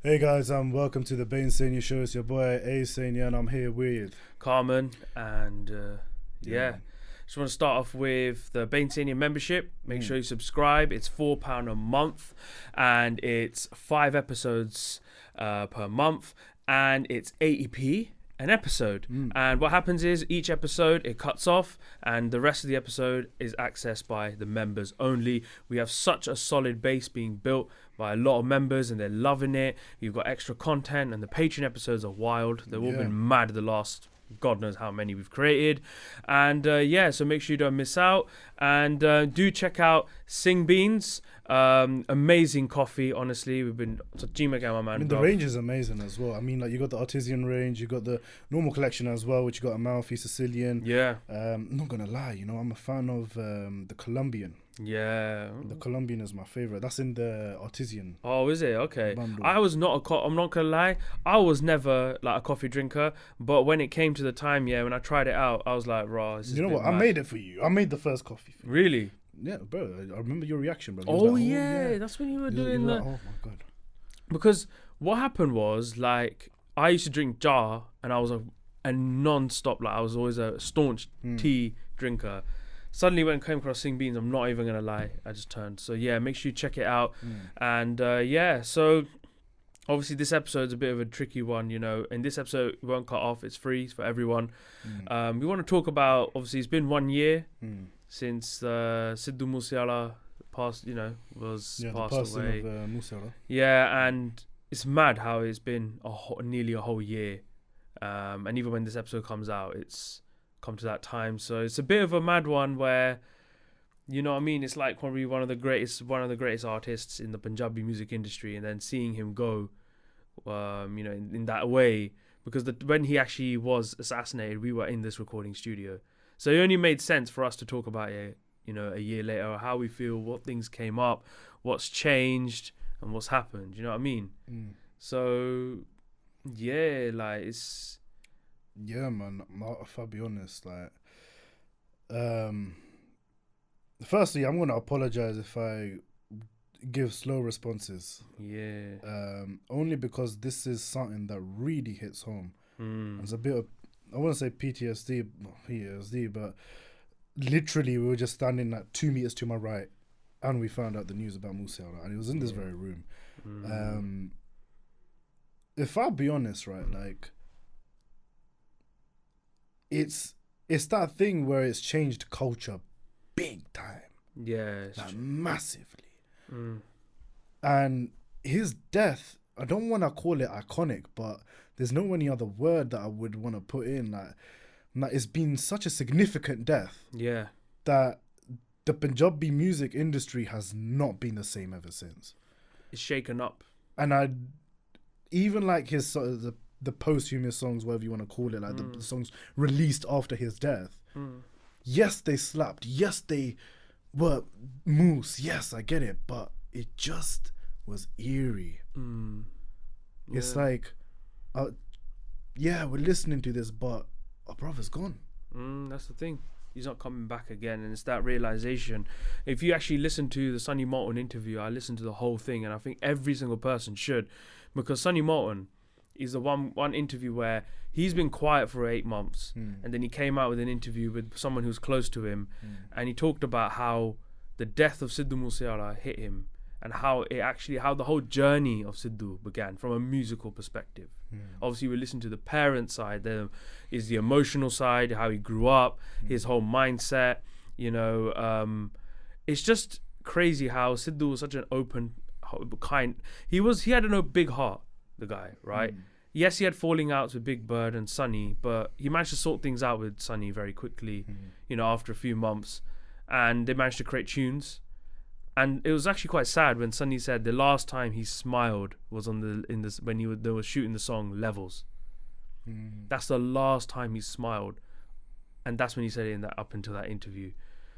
Hey guys, welcome to the Bainsainye Show. It's your boy Bainsainye and I'm here with Carmen, and just want to start off with the Bainsainye membership. Make sure you subscribe. It's £4 a month, and it's 5 episodes per month, and it's 80p an episode. And what happens is each episode it cuts off, and the rest of the episode is accessed by the members only. We have such a solid base being built by a lot of members, and they're loving it. You've got extra content, and the Patreon episodes are wild. They've all been mad the last God knows how many we've created. And so make sure you don't miss out. And do check out Sing Beans. Amazing coffee, honestly. We've been man. I mean, the range is amazing as well. I mean, like, you got the artisan range, you got the normal collection as well, which you got Amalfi, Sicilian. Yeah. I'm not gonna lie, I'm a fan of the Colombian. Yeah. The Colombian is my favorite. That's in the artisan. Oh, is it? Okay. bundle. I'm not gonna lie. I was never like a coffee drinker, but when it came to the time, when I tried it out, I was like, raw. You know what? I made it for you. I made the first coffee for you. Really? Yeah, bro. I remember your reaction, bro. Oh, yeah. That's when you were doing that. Oh my god. Because what happened was, like, I used to drink jar, and I was a non-stop, like, I was always a staunch tea drinker. Suddenly when I came across Sing Beans, I'm not even gonna lie, I just turned. So yeah, make sure you check it out. And so obviously this episode's a bit of a tricky one, in this episode we won't cut off, it's free, it's for everyone. We want to talk about, obviously it's been 1 year since Sidhu Moosewala passed away. Of Moosewala. Yeah, and it's mad how it's been nearly a whole year, and even when this episode comes out, it's come to that time. So it's a bit of a mad one where, it's like probably one of the greatest artists in the Punjabi music industry, and then seeing him go, in that way, because when he actually was assassinated, we were in this recording studio. So it only made sense for us to talk about it, a year later, how we feel, what things came up, what's changed, and what's happened. You know what I mean? So, yeah, like, it's... Yeah, man. If I'll be honest, like, firstly, I'm gonna apologize if I give slow responses. Yeah. Only because this is something that really hits home. It's a bit of, I wouldn't say PTSD, but literally we were just standing at 2 meters to my right, and we found out the news about Moosewala, and it was in this very room. If I'll be honest, right, like, it's that thing where it's changed culture big time. Yeah, like, massively. And his death, I don't want to call it iconic, but there's no any other word that I would want to put in. Like, it's been such a significant death. Yeah. That the Punjabi music industry has not been the same ever since. It's shaken up. And I even like his sort of the posthumous songs, whatever you want to call it, like the songs released after his death. Yes, they slapped. Yes, they were moose. Yes, I get it. But it just was eerie. It's like, we're listening to this, but our brother's gone. That's the thing. He's not coming back again. And it's that realization. If you actually listen to the Sonny Moulton interview, I listened to the whole thing, and I think every single person should. Because Sonny Moulton is the one interview where he's been quiet for 8 months, and then he came out with an interview with someone who's close to him, and he talked about how the death of Sidhu Moosewala hit him, and how the whole journey of Sidhu began from a musical perspective. Obviously, we listen to the parent side. There is the emotional side, how he grew up, his whole mindset. It's just crazy how Sidhu was such an open, kind. He had a big heart. The guy, right? Yes, he had falling outs with Big Bird and Sonny, but he managed to sort things out with Sonny very quickly, after a few months, and they managed to create tunes. And it was actually quite sad when Sonny said the last time he smiled was when they were shooting the song Levels. That's the last time he smiled, and that's when he said it up until that interview,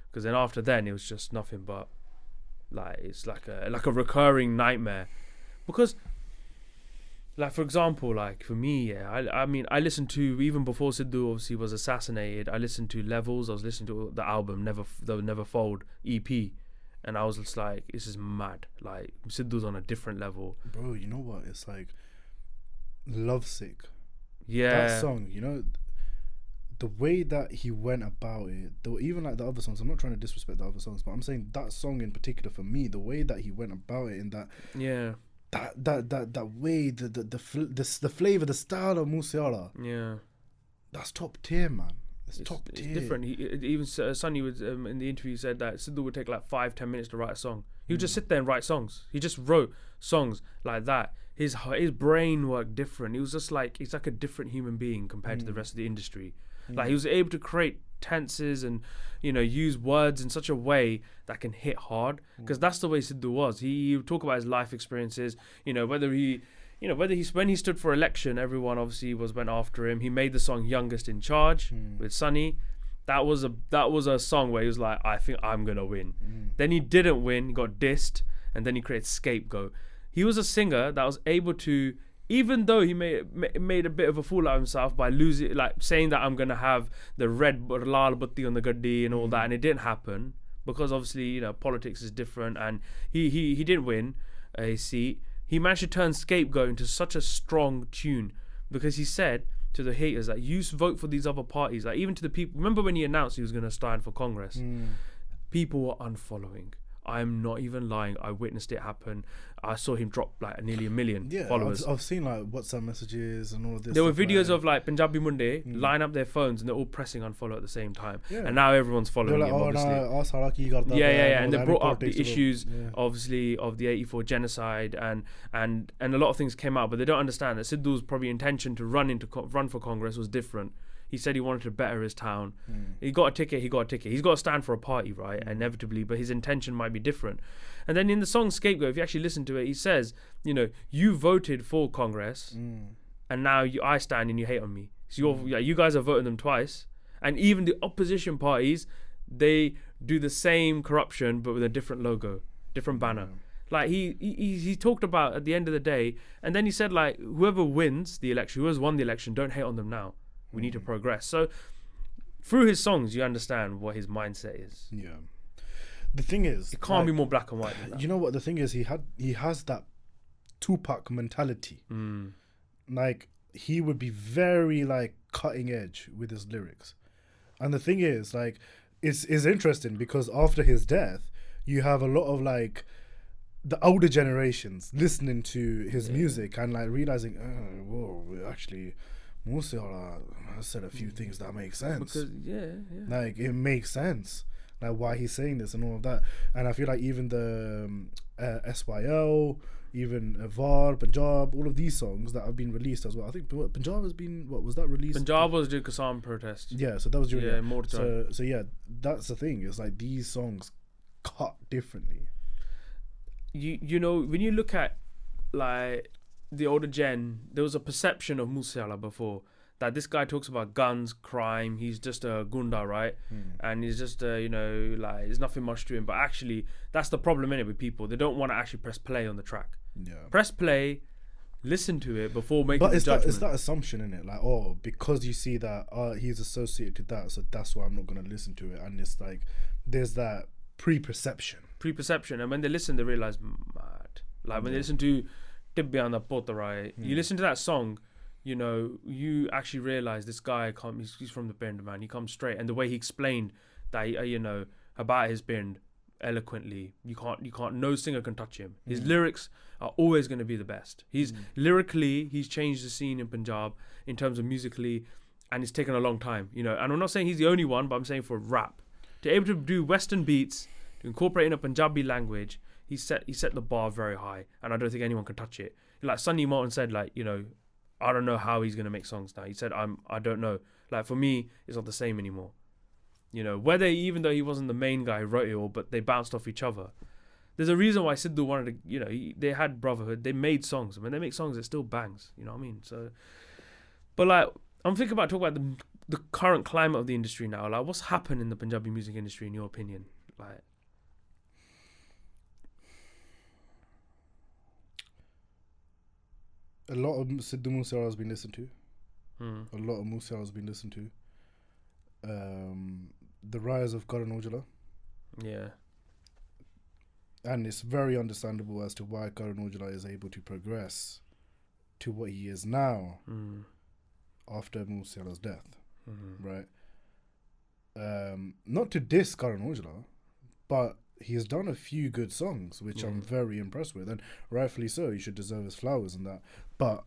because then after then it was just nothing but like, it's like a recurring nightmare. Because, like, for example, like for me, I mean, I listened to, even before Sidhu obviously was assassinated, I listened to Levels. I was listening to the album Never Fold EP, and I was just like, this is mad. Like Sidhu's on a different level. Bro, you know what? It's like Lovesick. Yeah. That song, you know, the way that he went about it, though, even like the other songs, I'm not trying to disrespect the other songs, but I'm saying that song in particular, for me, the way that he went about it, in that that way, the flavor, the style of Moosewala, that's top tier, man. It's top tier. It's different. Even Sunny was in the interview said that Sidhu would take like 5-10 minutes to write a song. He would just sit there and write songs. He just wrote songs like that. His brain worked different. He was just like, he's like a different human being compared to the rest of the industry. Like he was able to create tenses and, you know, use words in such a way that can hit hard, because that's the way Sidhu was. He would talk about his life experiences, you know, when he stood for election, everyone obviously went after him. He made the song Youngest in Charge with Sunny. That was a song where he was like, I think I'm gonna win. Then he didn't win, he got dissed, and then he created Scapegoat. He was a singer that was able to, even though he made a bit of a fool out of himself by losing, like saying that I'm gonna have the red lal batti on the gaddi and all that, and it didn't happen because obviously, you know, politics is different, and he didn't win a seat. He managed to turn Scapegoat into such a strong tune, because he said to the haters that you vote for these other parties, like even to the people. Remember when he announced he was going to stand for Congress? People were unfollowing. I'm not even lying. I witnessed it happen. I saw him drop like nearly 1 million followers. I've seen like WhatsApp messages and all of this. There were videos of like Punjabi Munde line up their phones and they're all pressing unfollow at the same time. Yeah. And now everyone's following him, obviously. And they brought up the issues, obviously, of the 84 genocide, and a lot of things came out, but they don't understand that Sidhu's probably intention to run for Congress was different. He said he wanted to better his town. He got a ticket. He's got to stand for a party, right? Inevitably, but his intention might be different. And then in the song Scapegoat, if you actually listen to it, he says, you know, you voted for Congress, and now I stand and you hate on me. So you guys are voting them twice. And even the opposition parties, they do the same corruption, but with a different logo, different banner. Like he talked about at the end of the day, and then he said, like, whoever wins the election, whoever's won the election, don't hate on them now. We need to progress. So through his songs, you understand what his mindset is. Yeah. The thing is, it can't be more black and white than that. You know what? The thing is, he has that Tupac mentality. Like, he would be very like cutting edge with his lyrics. And the thing is, like, it's interesting because after his death, you have a lot of like the older generations listening to his music and like realizing, whoa, actually, Moosewala has said a few things that make sense. Because like it makes sense, like why he's saying this and all of that. And I feel like even the SYL, even VAR, Punjab, all of these songs that have been released as well. I think Punjab has been, what was that released? Punjab was the Kasam protest. Yeah, so that was during more time. So yeah, that's the thing. It's like these songs cut differently. You know, when you look at like the older gen, there was a perception of Moosewala before that this guy talks about guns, crime, he's just a gunda, right? And he's just you know, like there's nothing much to him. But actually, that's the problem in it with people. They don't want to actually press play on the track. Yeah. Press play, listen to it before making the judgment. But it's that assumption in it, like, oh, because you see that he's associated to that, so that's why I'm not gonna listen to it. And it's like there's that preperception, and when they listen, they realize, mad. Like when they listen to Tibbiana Potarai, you listen to that song, you know, you actually realize this guy he's from the Bind, man. He comes straight, and the way he explained that, you know, about his Bind eloquently, you can't, no singer can touch him. His lyrics are always going to be the best. He's lyrically, he's changed the scene in Punjab in terms of musically, and it's taken a long time, you know. And I'm not saying he's the only one, but I'm saying for rap, to be able to do Western beats, to incorporate in a Punjabi language. He set the bar very high, and I don't think anyone can touch it. Like Sunny Martin said, like, you know, I don't know how he's gonna make songs now. He said, I don't know. Like for me, it's not the same anymore. You know, even though he wasn't the main guy who wrote it all, but they bounced off each other. There's a reason why Sidhu wanted to, you know, they had brotherhood. They made songs. When they make songs, it still bangs. You know what I mean? So, but like, I'm thinking about talking about the current climate of the industry now. Like, what's happened in the Punjabi music industry, in your opinion? Like, a lot of Sidhu Moosewala has been listened to. A lot of Moosewala has been listened to. The rise of Karan Aujla. Yeah. And it's very understandable as to why Karan Aujla is able to progress to what he is now after Moosewala's death, right? Not to diss Karan Aujla, but he has done a few good songs, which I'm very impressed with, and rightfully so. He should deserve his flowers and that. But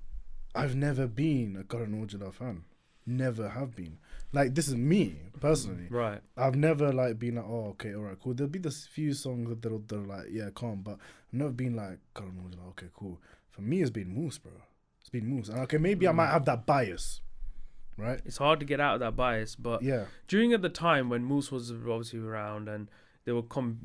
I've never been a Karan Aujla fan. Never have been. Like, this is me personally. Right. I've never like been like, oh, okay, all right, cool. There'll be this few songs that are like, yeah, calm, but I've never been like Karan Aujla. Okay, cool. For me, it's been Moose, bro. It's been Moose. And okay, maybe I might have that bias, right? It's hard to get out of that bias, but Yeah. during at the time when Moose was obviously around and there were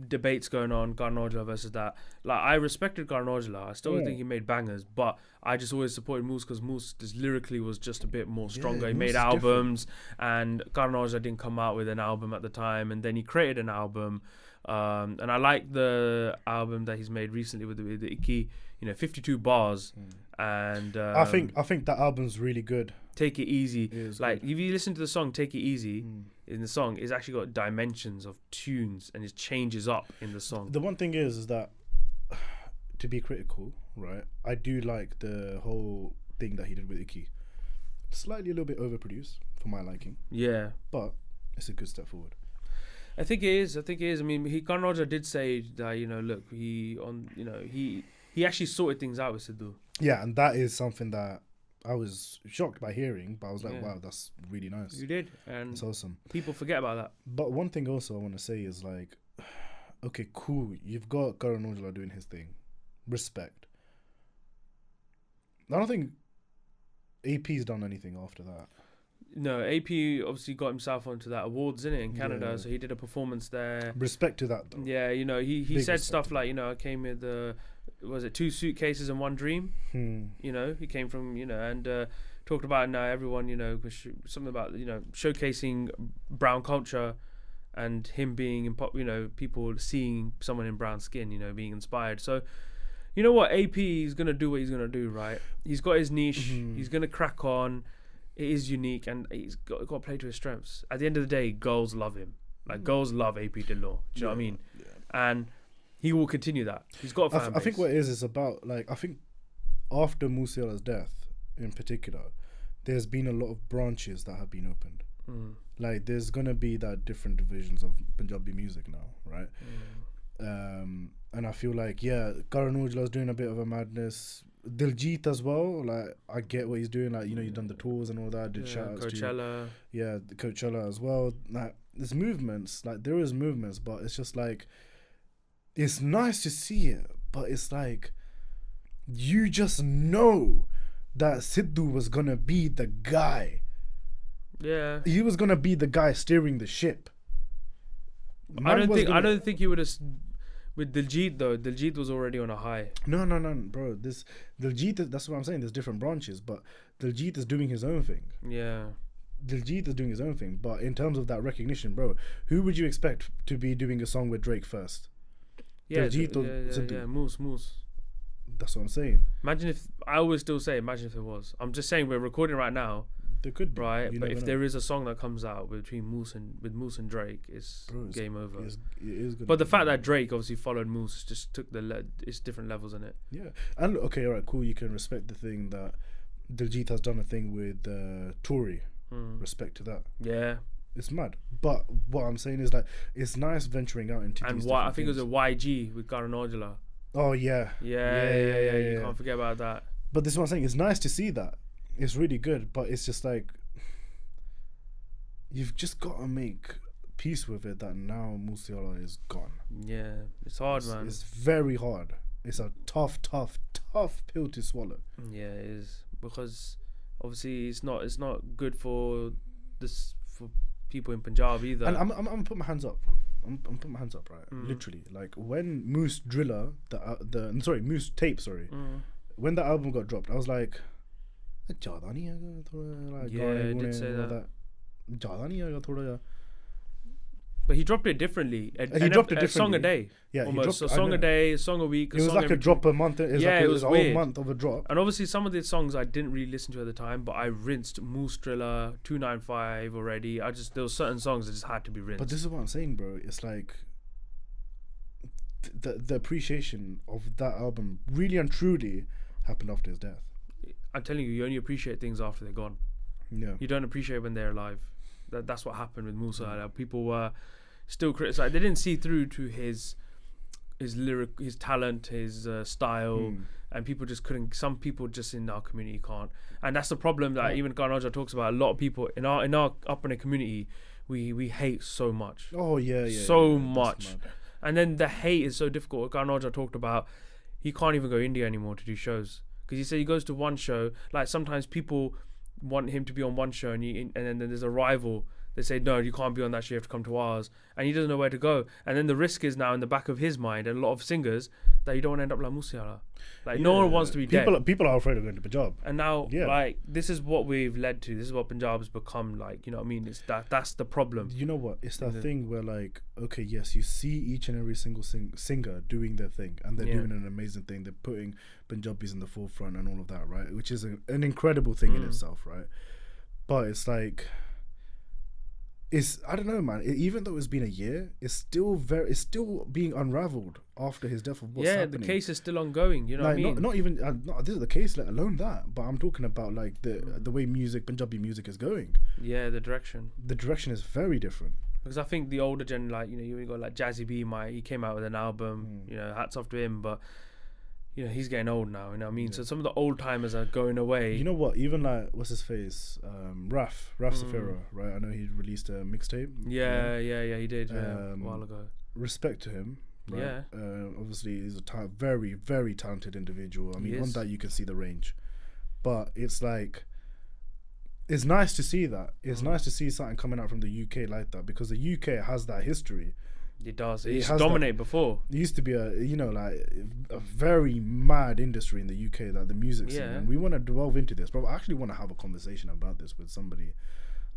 debates going on, Karan Aujla versus that. Like, I respected Karan Aujla. I still think he made bangers, but I just always supported Moose because Moose just lyrically was just a bit more stronger. He made albums, and Karan Aujla didn't come out with an album at the time, and then he created an album. And I like the album that he's made recently with the Icky, 52 bars. And I think that album's really good. Take It Easy. Like, good. if you listen to the song Take It Easy, in the song, it's actually got dimensions of tunes and it changes up in the song. The one thing is that, to be critical, right, I do like the whole thing that he did with Icky. Slightly a little bit overproduced for my liking. Yeah. But it's a good step forward. I think it is. I mean, Karan Aujla did say that, look, he actually sorted things out with Sidhu. Yeah, and that is something that I was shocked by hearing, but I was like, wow, that's really nice. You did, and it's awesome. People forget about that. But one thing also I want to say is like, okay, cool, you've got Karan Aujla doing his thing. Respect. I don't think AP's done anything after that. No, AP obviously got himself onto that awards, innit, in Canada, so he did a performance there. Respect to that, though. Yeah, he said stuff like, I came with was it 2 suitcases and 1 dream? He came from, and talked about now everyone, something about, showcasing brown culture and him being, people seeing someone in brown skin, being inspired. So, you know what, AP is going to do what he's going to do, right? He's got his niche, he's going to crack on. It is unique, and he's got to play to his strengths. At the end of the day, girls love him. Like, girls love AP Dillon. Do you know what I mean? Yeah. And he will continue that. He's got a fan base. I think what it is about, like, I think after Moosewala's death, in particular, there's been a lot of branches that have been opened. Like, there's going to be that different divisions of Punjabi music now, right? And I feel like, Karan Aujla's doing a bit of a madness. Diljit as well, like, I get what he's doing, like, he's done the tours and all that, did shout-outs Coachella. The Coachella as well. Like, there's movements, like, there is movements, but it's just like, it's nice to see it, but it's like, you just know that Sidhu was gonna be the guy. Yeah. He was gonna be the guy steering the ship. I don't think he would have. With Diljit though, Diljit was already on a high. No, bro. This Diljit, that's what I'm saying. There's different branches, but Diljit is doing his own thing. Yeah. Diljit is doing his own thing, but in terms of that recognition, bro, who would you expect to be doing a song with Drake first? Diljit or Sidhu? Moose. That's what I'm saying. Imagine if it was. I'm just saying we're recording right now. There could be, right? But if there is a song that comes out between Moose and Drake, it's game over. It is but the fact that Drake obviously followed Moose just took it's different levels in it. Yeah, and okay, all right, cool. You can respect the thing that Diljit has done a thing with Tory. Respect to that. Yeah, it's mad. But what I'm saying is that it's nice venturing out into. And I think it was a YG with Karan Aujla. Oh yeah. You can't forget about that. But this is what I'm saying. It's nice to see that. It's really good, but it's just like, you've just got to make peace with it that now Moosewala is gone. Yeah, it's hard, man. It's very hard. It's a tough pill to swallow. Yeah, it is, because obviously it's not good for people in Punjab either. And I'm gonna put my hands up. I'm putting my hands up, right? Literally, like when Moose Tape, when the album got dropped, I was like, did say that. But he dropped it differently. A song a day. Yeah, almost. A song a day, a song a week. It was like a drop a month. It was a whole month of a drop. And obviously some of the songs I didn't really listen to at the time, but I rinsed Moose Driller, 295 already. There was certain songs that just had to be rinsed. But this is what I'm saying, bro. It's like, the appreciation of that album really and truly happened after his death. I'm telling you, you only appreciate things after they're gone. Yeah. You don't appreciate when they're alive. That's what happened with Moosewala. People were still criticized. They didn't see through to his lyric, his talent, his style, and people just couldn't. Some people just in our community can't, and that's the problem that even Garnaja talks about. A lot of people in our upper community, we hate so much. Oh yeah, so much, and then the hate is so difficult. Garnaja talked about he can't even go India anymore to do shows because he said he goes to one show. Like sometimes people want him to be on one show, and then there's a rival. They say, no, you can't be on that show, you have to come to ours. And he doesn't know where to go. And then the risk is now in the back of his mind, and a lot of singers, that you don't want to end up like Moosewala. Like, no one wants to be dead. People are afraid of going to Punjab. And now, like, this is what we've led to. This is what Punjab has become like, you know what I mean? It's that's the problem. You know what? It's that thing where, like, okay, yes, you see each and every single singer doing their thing, and they're doing an amazing thing. They're putting Punjabis in the forefront and all of that, right? Which is an incredible thing in itself, right? But it's like... I don't know, man. Even though it's been a year, it's still being unraveled after his death of what's happening. The case is still ongoing. You know what I mean? Not even this is the case, let alone that. But I'm talking about like the way Punjabi music is going. Yeah, the direction. The direction is very different. Because I think the older gen, like, you know, you got like Jazzy B. He came out with an album. You know, hats off to him, but. You know, he's getting old now, you know what I mean? Yeah. So some of the old timers are going away. You know what? Even like, what's his face? Raf Safira, right? I know he released a mixtape. Yeah, he did a while ago. Respect to him, right? Yeah. Obviously, he's a very, very talented individual. I mean, on that you can see the range. But it's like, it's nice to see that. It's nice to see something coming out from the UK like that, because the UK has that history. It does. It used to dominate before. It used to be a very mad industry in the UK, like the music scene. And we want to delve into this, but I actually want to have a conversation about this with somebody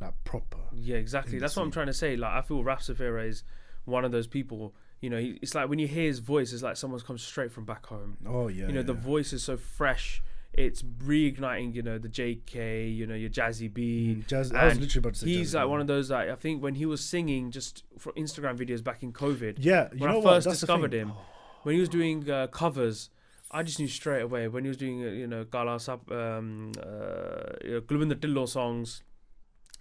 like proper. Yeah, exactly. That's what I'm trying to say. Like, I feel Raf Safira is one of those people. You know, it's like when you hear his voice, it's like someone's come straight from back home. Oh yeah. You know, the voice is so fresh. It's reigniting, you know, the JK, you know, your Jazzy B. I was literally about to say he's Jazzy like B. one of those, like, I think when he was singing just for Instagram videos back in COVID. Yeah, when I first discovered him, when he was doing covers, I just knew straight away. When he was doing, you know, Gala Sap, Glubinda Tillo songs,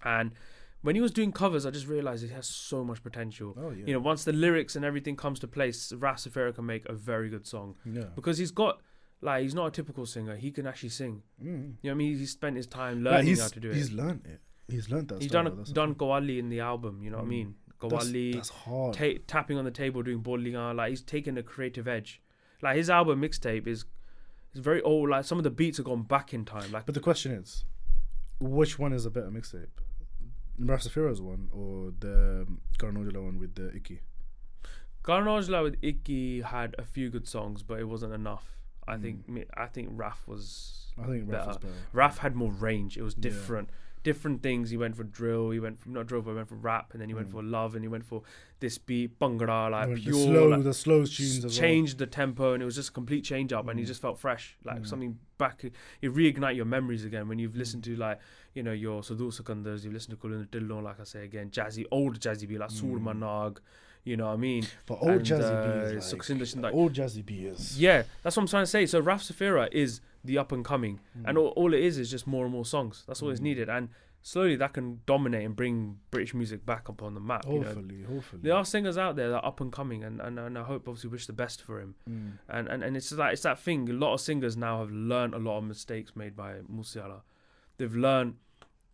and when he was doing covers, I just realized he has so much potential. Oh, yeah. You know, once the lyrics and everything comes to place, Raf Safira can make a very good song. Yeah. Because he's got. Like, he's not a typical singer. He can actually sing. You know what I mean? He spent his time learning how to do it. He's learned it. He's learned that. He's done Qawwali in the album. You know what I mean? Qawwali. That's hard. Tapping on the table, doing bolligan. Like, he's taken a creative edge. Like, his album mixtape is very old. Like, some of the beats have gone back in time. Like, but the question is, which one is a better mixtape? Rasafira's one or the Garnojala one with the Icky? Garnojala with Icky had a few good songs, but it wasn't enough. I think Raf was better. Raf had more range. It was different. Different things. He went for drill. He went for not drill, but he went for rap, and then he went for love, and he went for this beat, bhangra, like pure. The slow tunes as well. Changed the tempo, and it was just a complete change up, and he just felt fresh, like something back. You reignite your memories again when you've listened to, like, you know, your Sadhu Sakandars. You've listened to Kulin Dillon, like I say again, old Jazzy B, like Surma Nag. You know what I mean? But old Jazzy B is like old Jazzy B is. Yeah, that's what I'm trying to say. So Raf Safira is the up and coming, and all it is just more and more songs. That's all it's needed, and slowly that can dominate and bring British music back up on the map. Hopefully. There are singers out there that are up and coming, and I hope, obviously, wish the best for him. And it's that thing. A lot of singers now have learned a lot of mistakes made by Moosewala. They've learned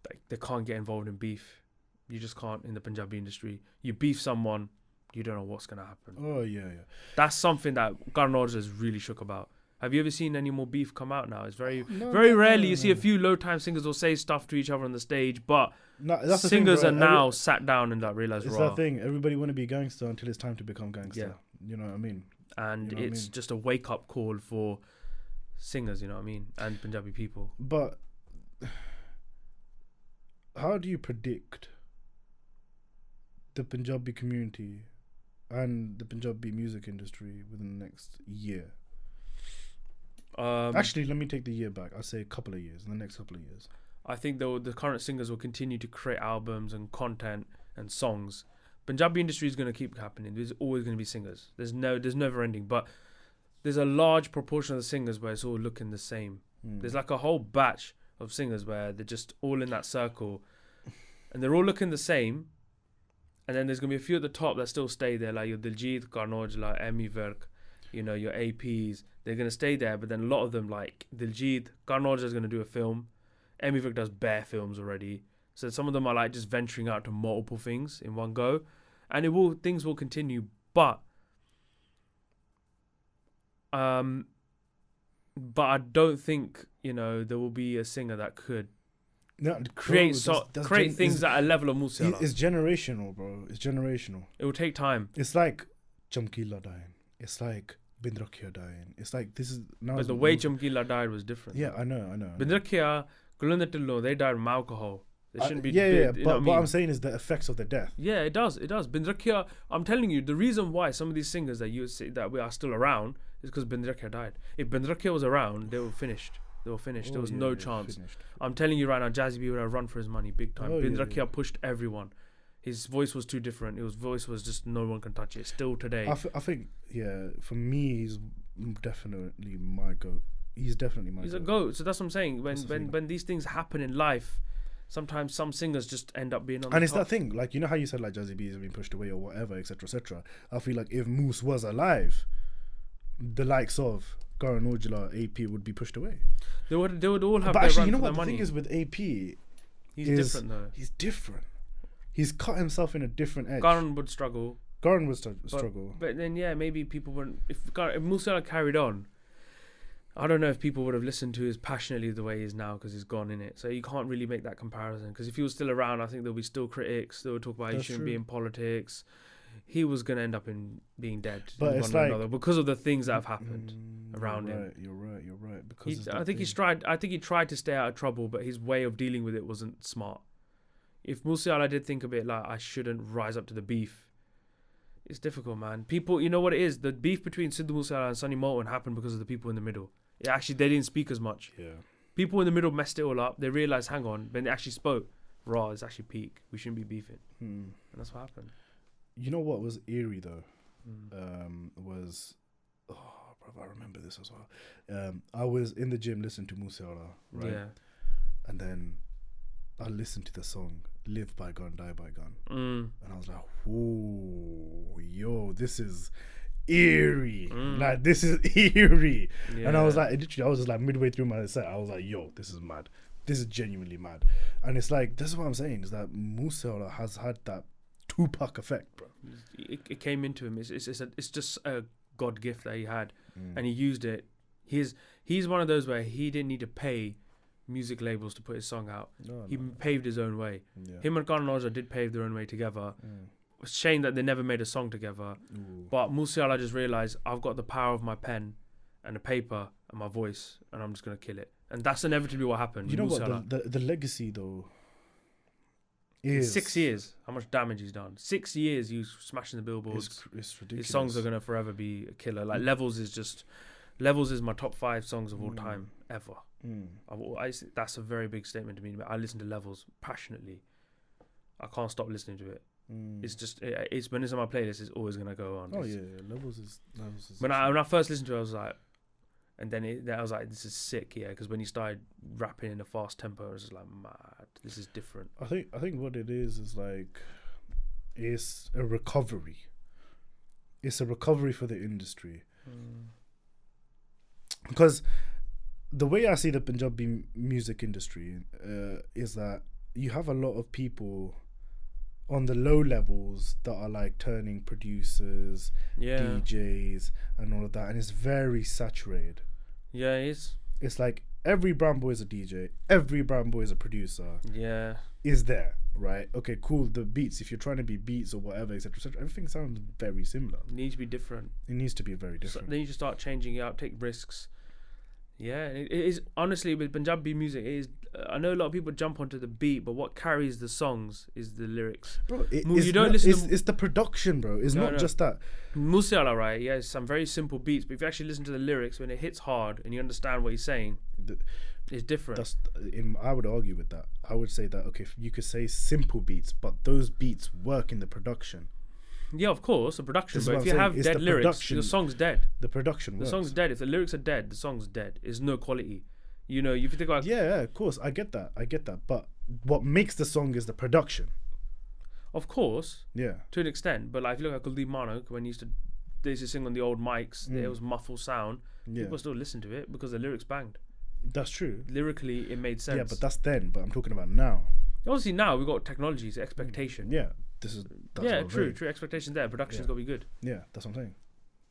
that they can't get involved in beef. You just can't in the Punjabi industry. You beef someone, you don't know what's going to happen. Oh, yeah. That's something that Garnoj is really shook about. Have you ever seen any more beef come out now? It's very rarely you see a few low-time singers will say stuff to each other on the stage, but singers are now sat down and realize, it's that thing. Everybody want to be gangster until it's time to become gangster. Yeah. You know what I mean? And it's just a wake-up call for singers, you know what I mean? And Punjabi people. But how do you predict the Punjabi community and the Punjabi music industry within the next year? Actually, let me take the year back. I'll say a couple of years, in the next couple of years. I think the current singers will continue to create albums and content and songs, Punjabi industry is going to keep happening. There's always going to be singers. There's never ending. But there's a large proportion of the singers where it's all looking the same. There's like a whole batch of singers where they're just all in that circle, and they're all looking the same. And then there's going to be a few at the top that still stay there, like your Diljit, Karnojla, Emi Verk, you know, your APs. They're going to stay there, but then a lot of them, like Diljit, Karnojla is going to do a film. Emi Verk does bare films already. So some of them are like just venturing out to multiple things in one go. And things will continue, but I don't think, you know, there will be a singer that could create things at a level of Moosewala. It's generational, bro. It's generational. It will take time. It's like Chamkila dying. It's like Bindrakhia dying. It's like this is now. But the way Chamkila died was different. Yeah, I know. Bindrakhia, Gulunda Tillo, they died from alcohol. They shouldn't be. But what I'm saying is the effects of the death. Yeah, it does. Bindrakhia, I'm telling you, the reason why some of these singers that you see that we are still around is because Bindrakhia died. If Bindrakhia was around, they were finished. There was no chance. Finished. I'm telling you right now, Jazzy B would have run for his money big time. Bindrakhia pushed everyone. His voice was too different. His voice was just no one can touch it. Still today. I think, for me, he's definitely my goat. He's definitely my goat. He's a goat. So that's what I'm saying. When these things happen in life, sometimes some singers just end up being on the top. And it's that thing, like, you know how you said like Jazzy B has been pushed away or whatever, etc., etc. I feel like if Moose was alive, the likes of Karan Aujla, AP would be pushed away. They would all have. But their actually, run you know for what their the money. thing is with AP? He's different though. He's different. He's cut himself in a different edge. Karan would struggle. Karan would struggle. But then maybe people wouldn't. If Moosewala carried on, I don't know if people would have listened to his passionately the way he is now because he's gone in it. So you can't really make that comparison. Because if he was still around, I think there'll be still critics. They would talk about he shouldn't be in politics. He was going to end up in being dead. But it's like another because of the things that have happened around him. You're right. Because I think he tried to stay out of trouble, but his way of dealing with it wasn't smart. If Moosewala did think a bit like I shouldn't rise up to the beef, it's difficult, man. People, you know what it is? The beef between Sidhu Moosewala and Sunny Moulton happened because of the people in the middle. They didn't speak as much. Yeah. People in the middle messed it all up. They realized, hang on, when they actually spoke, it's actually peak. We shouldn't be beefing. And that's what happened. You know what was eerie though? I remember this as well. I was in the gym listening to Moosewala, right? Yeah. And then I listened to the song "Live by Gun, Die by Gun," and I was like, "Whoa, yo, this is eerie! Like this is eerie!" Yeah. And I was like, literally, I was just like midway through my set, I was like, "Yo, this is mad. This is genuinely mad." And it's like, this is what I'm saying, is that Moosewala has had that Tupac effect, bro. It came into him. It's just a God gift that he had, and he used it. He's one of those where he didn't need to pay music labels to put his song out. He paved his own way. Him and Karan Aujla did pave their own way together. It's a shame that they never made a song together. But Moosewala just realised, I've got the power of my pen and the paper and my voice, and I'm just going to kill it. And that's inevitably what happened. You know what? The legacy, though, is 6 years. How much damage he's done. 6 years he's smashing the billboards. It's ridiculous. His songs are going to forever be a killer. Like Levels is my top 5 songs of all time, ever. That's a very big statement to me. I listen to Levels passionately. I can't stop listening to it. It's just it's when it's on my playlist, it's always gonna go on. Levels is when I first listened to it, I was like, and then I was like, this is sick, because when he started rapping in a fast tempo, I was just like, mad, this is different. I think what it is like, it's a recovery. It's a recovery for the industry. Because the way I see the Punjabi music industry is that you have a lot of people on the low levels that are like turning producers, DJs, and all of that, and it's very saturated. Yeah, it is. It's like every brown boy is a DJ, every brown boy is a producer. Yeah, is there, right? Okay, cool. The beats, if you're trying to be beats or whatever, etc., everything sounds very similar. It needs to be different. It needs to be very different. So then you just start changing it up, take risks. Yeah, it is, honestly, with Punjabi music, it is. I know a lot of people jump onto the beat, but what carries the songs is the lyrics. Bro, it's the production, bro. It's not just that. Moosewala, right? Yeah, some very simple beats, but if you actually listen to the lyrics, when it hits hard and you understand what he's saying, it's different. I would argue with that. I would say that, okay, you could say simple beats, but those beats work in the production. Yeah, of course, the production. This is But what if I'm you saying, have it's dead the lyrics, production. your song's dead. The production The works. song's dead. If the lyrics are dead, the song's dead. It's no quality. You know, if you think about Yeah, of course, I get that. But what makes the song is the production. of course, Yeah. to an extent. But like, if you look at Kuldeep Manok, when they used to sing on the old mics, there was muffled sound. Yeah. People still listen to it because the lyrics banged. That's true. Lyrically, it made sense. Yeah, but that's then. But I'm talking about now. Obviously now we've got technologies, expectation. Yeah. That's Yeah, what I'm true. saying. True expectations there. Production's Yeah. got to be good. Yeah, that's what I'm saying.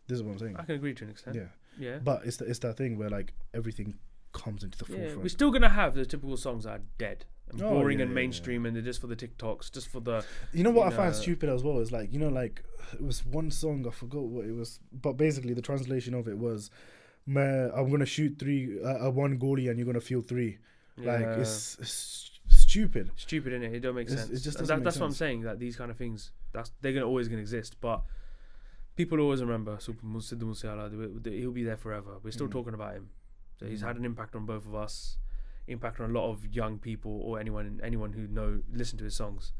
This is what I'm saying. I can agree to an extent. Yeah. Yeah. But it's that thing where like everything comes into the Yeah, forefront. we're still gonna have the typical songs that are dead and Oh, boring yeah, and yeah, mainstream, and they're just for the TikToks, just for the. You know what you I find know- stupid as well is like, you know, like it was one song, I forgot what it was, but basically the translation of it was, I'm gonna shoot one goalie and you're gonna feel three. Like Yeah. it's stupid. Stupid, innit? It don't make It's- sense. it just And doesn't make that's what I'm sense. saying. That these kind of things, they're always gonna exist. But people always remember Sidhu Moosewala. He'll be there forever. We're still talking about him. So he's had an impact on both of us, impact on a lot of young people or anyone who listen to his songs.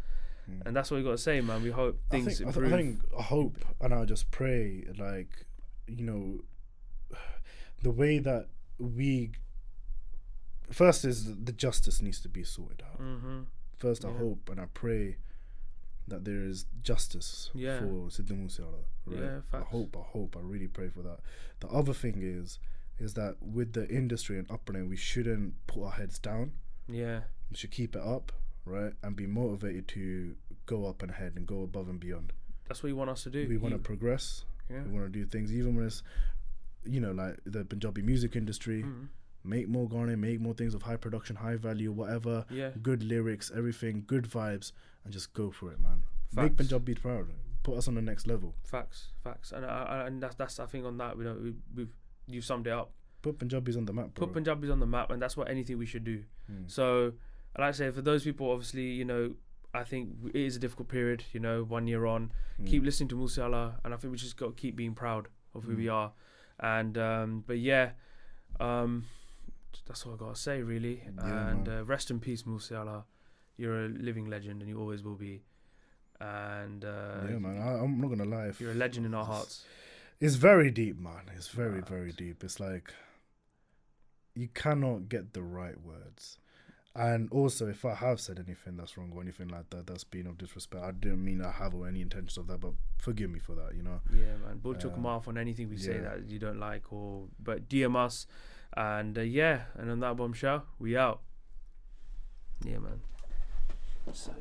And that's what we got to say, man. We hope things improve. I hope and I just pray, like, you know, the way that we first is the justice needs to be sorted out. Mm-hmm. First, I hope and I pray that there is justice Yeah. for Sidhu Moosewala. Right? Yeah, I facts. hope, I really pray for that. The other thing is that with the industry and upbringing, we shouldn't put our heads down. Yeah. We should keep it up, right, and be motivated to go up and ahead and go above and beyond. That's what you want us to do. We want to progress. Yeah. We want to do things, even when it's, you know, like the Punjabi music industry. Make more Garnet, make more things of high production, high value, whatever. Yeah. Good lyrics, everything, good vibes, and just go for it, man. Facts. Make Punjabi proud. Put us on the next level. Facts. And that's I think on that you've summed it up. Put Punjabis on the map, bro. Put Punjabis on the map, and that's what anything we should do. So, I like to say, for those people, obviously, you know, I think it is a difficult period. You know, 1 year on, keep listening to Moosewala, and I think we just got to keep being proud of who we are. And but yeah, that's all I gotta say, really. Yeah, and rest in peace, Moosewala. You're a living legend, and you always will be. And yeah, man. I'm not gonna lie. you're a legend in our hearts. It's very deep, man. It's very, very deep. It's like you cannot get the right words. And also, if I have said anything that's wrong or anything like that, that's been of disrespect. I didn't mean I have or any intentions of that, but forgive me for that, you know. Yeah, man. We'll chuck 'em off on anything we say that you don't like, but DM us. And and on that bombshell, we out. Yeah, man. So,